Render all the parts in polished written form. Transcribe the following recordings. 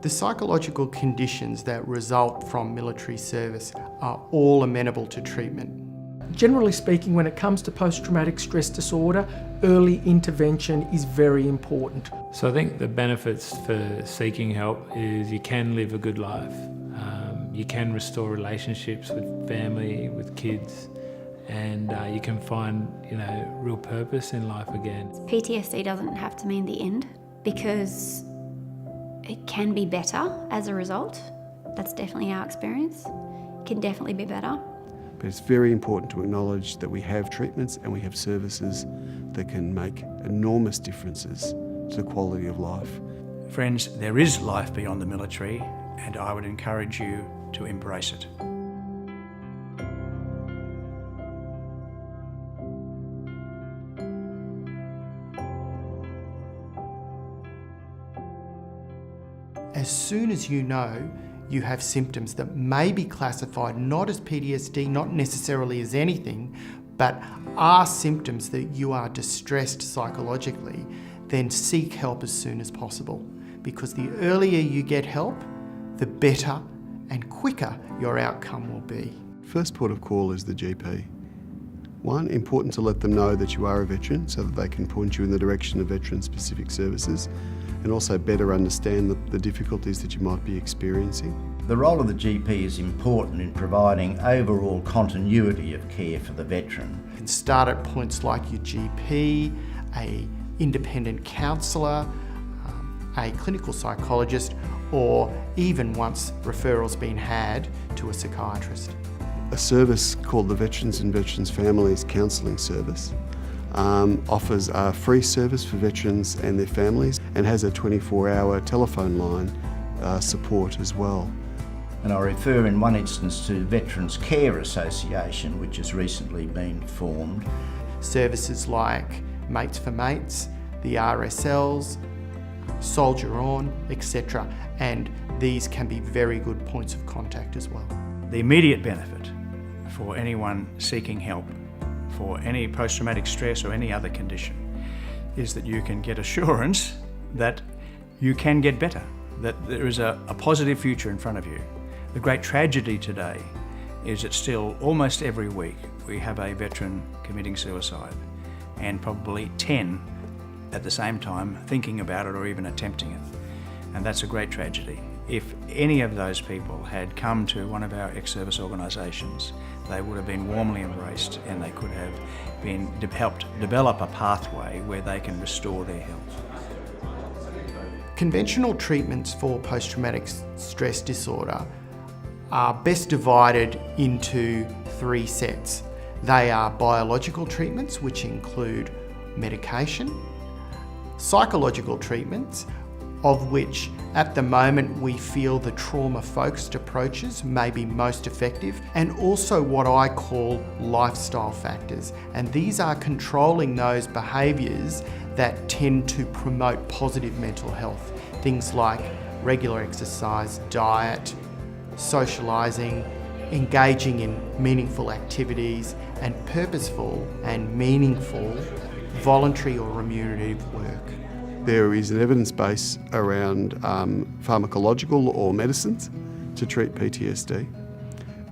The psychological conditions that result from military service are all amenable to treatment. Generally speaking, when it comes to post-traumatic stress disorder, early intervention is very important. So I think the benefits for seeking help is you can live a good life. You can restore relationships with family, with kids, and you can find, real purpose in life again. PTSD doesn't have to mean the end, because it can be better as a result. That's definitely our experience. It can definitely be better. But it's very important to acknowledge that we have treatments and we have services that can make enormous differences to the quality of life. Friends, there is life beyond the military, and I would encourage you to embrace it. As soon as you know you have symptoms that may be classified not as PTSD, not necessarily as anything, but are symptoms that you are distressed psychologically, then seek help as soon as possible. Because the earlier you get help, the better and quicker your outcome will be. First port of call is the GP. One, important to let them know that you are a veteran so that they can point you in the direction of veteran-specific services and also better understand the difficulties that you might be experiencing. The role of the GP is important in providing overall continuity of care for the veteran. You can start at points like your GP, an independent counsellor, a clinical psychologist, or even once referrals been had, to a psychiatrist. A service called the Veterans and Veterans Families Counselling Service offers a free service for veterans and their families and has a 24-hour telephone line support as well. And I refer in one instance to Veterans Care Association, which has recently been formed. Services like Mates for Mates, the RSLs, Soldier On, etc. And these can be very good points of contact as well. The immediate benefit for anyone seeking help for any post-traumatic stress or any other condition is that you can get assurance that you can get better, that there is a positive future in front of you. The great tragedy today is that still almost every week we have a veteran committing suicide, and probably 10 at the same time thinking about it or even attempting it. And that's a great tragedy. If any of those people had come to one of our ex-service organisations, they would have been warmly embraced and they could have been helped develop a pathway where they can restore their health. Conventional treatments for post-traumatic stress disorder are best divided into three sets. They are biological treatments, which include medication, psychological treatments, of which at the moment we feel the trauma-focused approaches may be most effective, and also what I call lifestyle factors. And these are controlling those behaviours that tend to promote positive mental health. Things like regular exercise, diet, socialising, engaging in meaningful activities, and purposeful and meaningful voluntary or remunerative work. There is an evidence base around pharmacological or medicines to treat PTSD.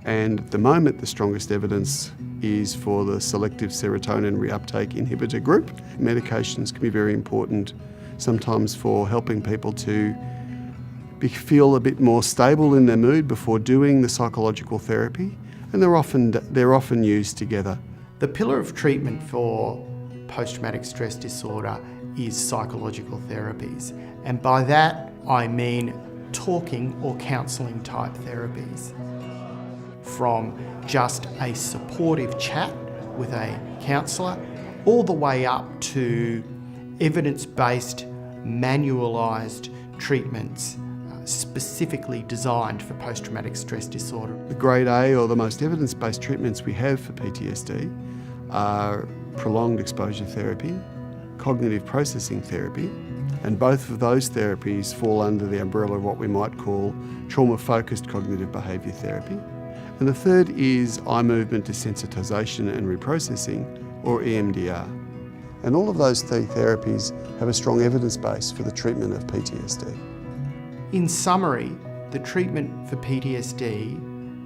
And at the moment, the strongest evidence is for the selective serotonin reuptake inhibitor group. Medications can be very important sometimes for helping people to feel a bit more stable in their mood before doing the psychological therapy, and they're often used together. The pillar of treatment for post-traumatic stress disorder is psychological therapies, and by that I mean talking or counselling type therapies. From just a supportive chat with a counsellor all the way up to evidence-based manualised treatments specifically designed for post-traumatic stress disorder. The grade A, or the most evidence-based treatments we have for PTSD, are prolonged exposure therapy, cognitive processing therapy, and both of those therapies fall under the umbrella of what we might call trauma-focused cognitive behaviour therapy. And the third is eye movement desensitisation and reprocessing, or EMDR. And all of those three therapies have a strong evidence base for the treatment of PTSD. In summary, the treatment for PTSD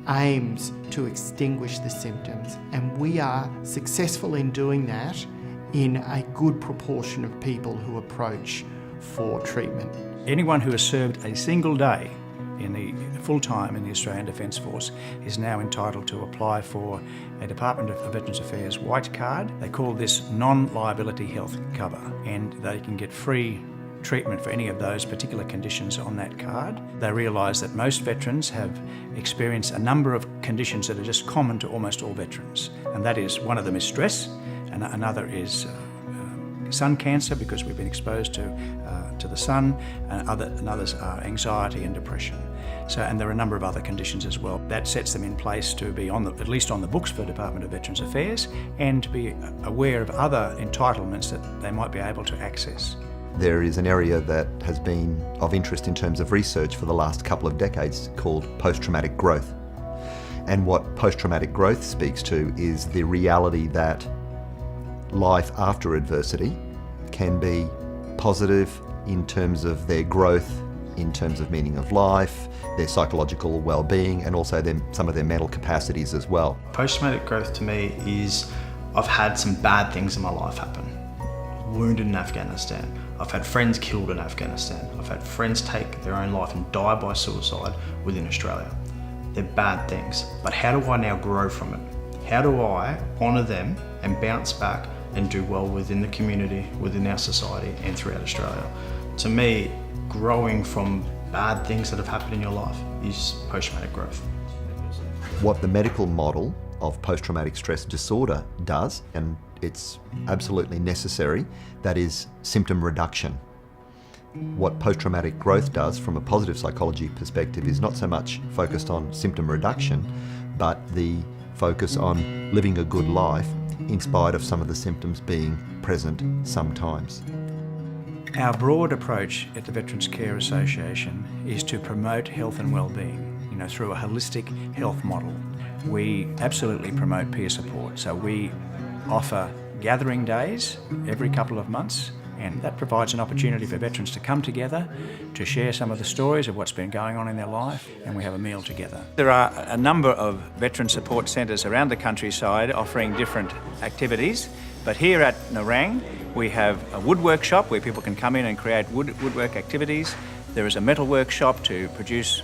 aims to extinguish the symptoms, and we are successful in doing that in a good proportion of people who approach for treatment. Anyone who has served a single day in the full-time in the Australian Defence Force is now entitled to apply for a Department of Veterans Affairs white card. They call this non-liability health cover, and they can get free treatment for any of those particular conditions on that card. They realise that most veterans have experienced a number of conditions that are just common to almost all veterans, and that is, one of them is stress, and another is sun cancer, because we've been exposed to the sun, and others are anxiety and depression. So, and there are a number of other conditions as well. That sets them in place to be at least on the books for the Department of Veterans Affairs, and to be aware of other entitlements that they might be able to access. There is an area that has been of interest in terms of research for the last couple of decades called post-traumatic growth. And what post-traumatic growth speaks to is the reality that life after adversity can be positive in terms of their growth, in terms of meaning of life, their psychological well-being, and also some of their mental capacities as well. Post-traumatic growth to me is, I've had some bad things in my life happen. Wounded in Afghanistan. I've had friends killed in Afghanistan. I've had friends take their own life and die by suicide within Australia. They're bad things, but how do I now grow from it? How do I honour them and bounce back and do well within the community, within our society and throughout Australia? To me, growing from bad things that have happened in your life is post-traumatic growth. What the medical model of post-traumatic stress disorder does, and it's absolutely necessary, that is symptom reduction. What post-traumatic growth does from a positive psychology perspective is not so much focused on symptom reduction, but the focus on living a good life in spite of some of the symptoms being present sometimes. Our broad approach at the Veterans Care Association is to promote health and well-being, through a holistic health model. We absolutely promote peer support, so we offer gathering days every couple of months, and that provides an opportunity for veterans to come together, to share some of the stories of what's been going on in their life, and we have a meal together. There are a number of veteran support centres around the countryside offering different activities, but here at Nerang we have a wood workshop where people can come in and create woodwork activities. There is a metal workshop to produce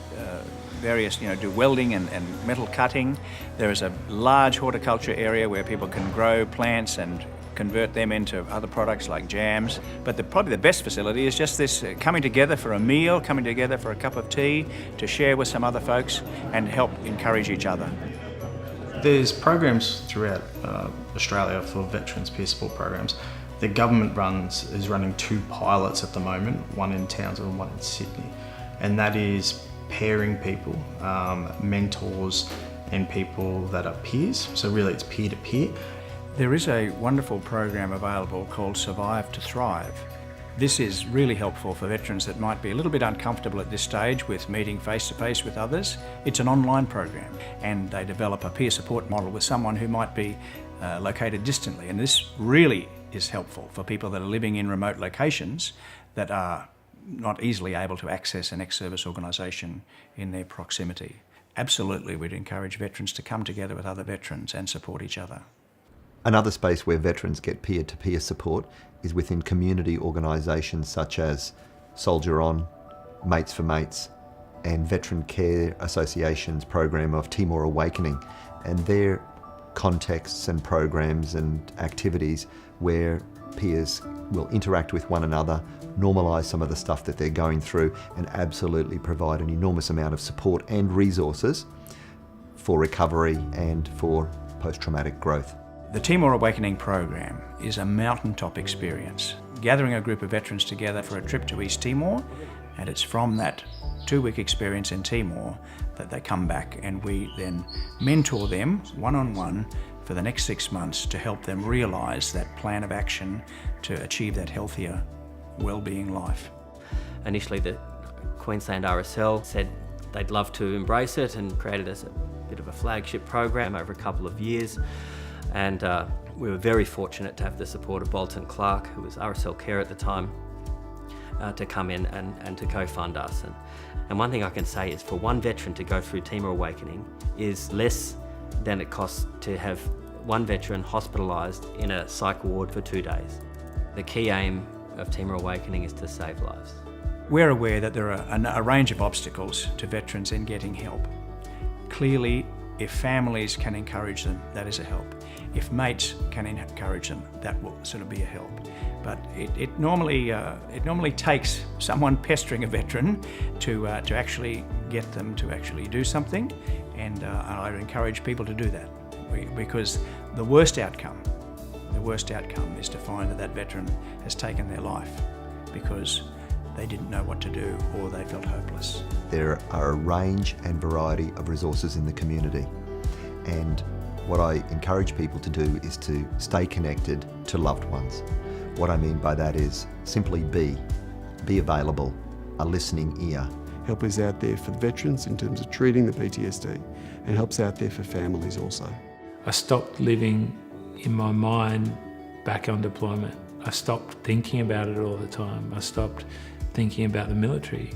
various, do welding and metal cutting. There is a large horticulture area where people can grow plants and convert them into other products like jams. But probably the best facility is just this coming together for a meal, coming together for a cup of tea, to share with some other folks and help encourage each other. There's programs throughout Australia for veterans peer support programs. The government is running 2 pilots at the moment, one in Townsville and one in Sydney, and that is pairing people, mentors and people that are peers. So really it's peer-to-peer. There is a wonderful program available called Survive to Thrive. This is really helpful for veterans that might be a little bit uncomfortable at this stage with meeting face-to-face with others. It's an online program, and they develop a peer support model with someone who might be located distantly, and this really is helpful for people that are living in remote locations that are not easily able to access an ex-service organisation in their proximity. Absolutely, we'd encourage veterans to come together with other veterans and support each other. Another space where veterans get peer-to-peer support is within community organisations such as Soldier On, Mates for Mates, and Veteran Care Association's program of Timor Awakening, and their contexts and programs and activities where peers will interact with one another, normalise some of the stuff that they're going through, and absolutely provide an enormous amount of support and resources for recovery and for post-traumatic growth. The Timor Awakening program is a mountaintop experience, gathering a group of veterans together for a trip to East Timor, and it's from that 2-week experience in Timor that they come back, and we then mentor them one-on-one for the next 6 months to help them realise that plan of action to achieve that healthier, well-being life. Initially the Queensland RSL said they'd love to embrace it and create it as a bit of a flagship program over a couple of years, and we were very fortunate to have the support of Bolton Clarke, who was RSL Care at the time, to come in and to co-fund us. And one thing I can say is for one veteran to go through Team Awakening is less than it costs to have one veteran hospitalised in a psych ward for 2 days. The key aim of Team Awakening is to save lives. We're aware that there are a range of obstacles to veterans in getting help. Clearly, if families can encourage them, that is a help. If mates can encourage them, that will sort of be a help. But it normally takes someone pestering a veteran to actually get them to actually do something, and I would encourage people to do that, because the worst outcome is to find that veteran has taken their life because they didn't know what to do or they felt hopeless. There are a range and variety of resources in the community, and what I encourage people to do is to stay connected to loved ones. What I mean by that is simply be available, a listening ear. Help is out there for veterans in terms of treating the PTSD, and help's out there for families also. I stopped living in my mind back on deployment. I stopped thinking about it all the time. I stopped thinking about the military,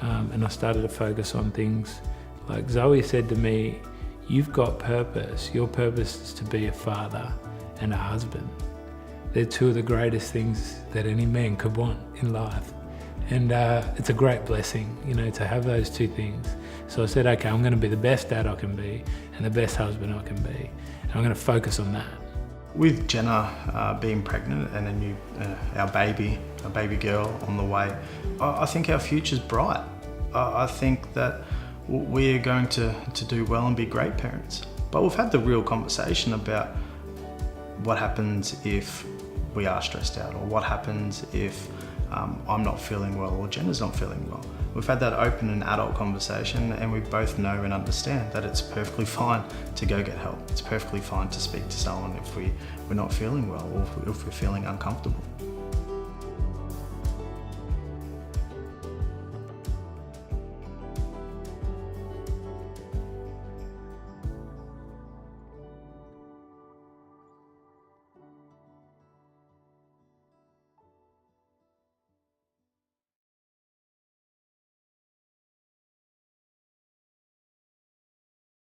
and I started to focus on things like Zoe said to me, "You've got purpose. Your purpose is to be a father and a husband. They're two of the greatest things that any man could want in life." And it's a great blessing, to have those two things. So I said, okay, I'm going to be the best dad I can be and the best husband I can be. And I'm going to focus on that. With Jenna being pregnant and our baby girl on the way, I think our future's bright. I think that we're going to do well and be great parents. But we've had the real conversation about what happens if we are stressed out, or what happens if I'm not feeling well or Jenna's not feeling well. We've had that open and adult conversation, and we both know and understand that it's perfectly fine to go get help. It's perfectly fine to speak to someone if we're not feeling well or if we're feeling uncomfortable.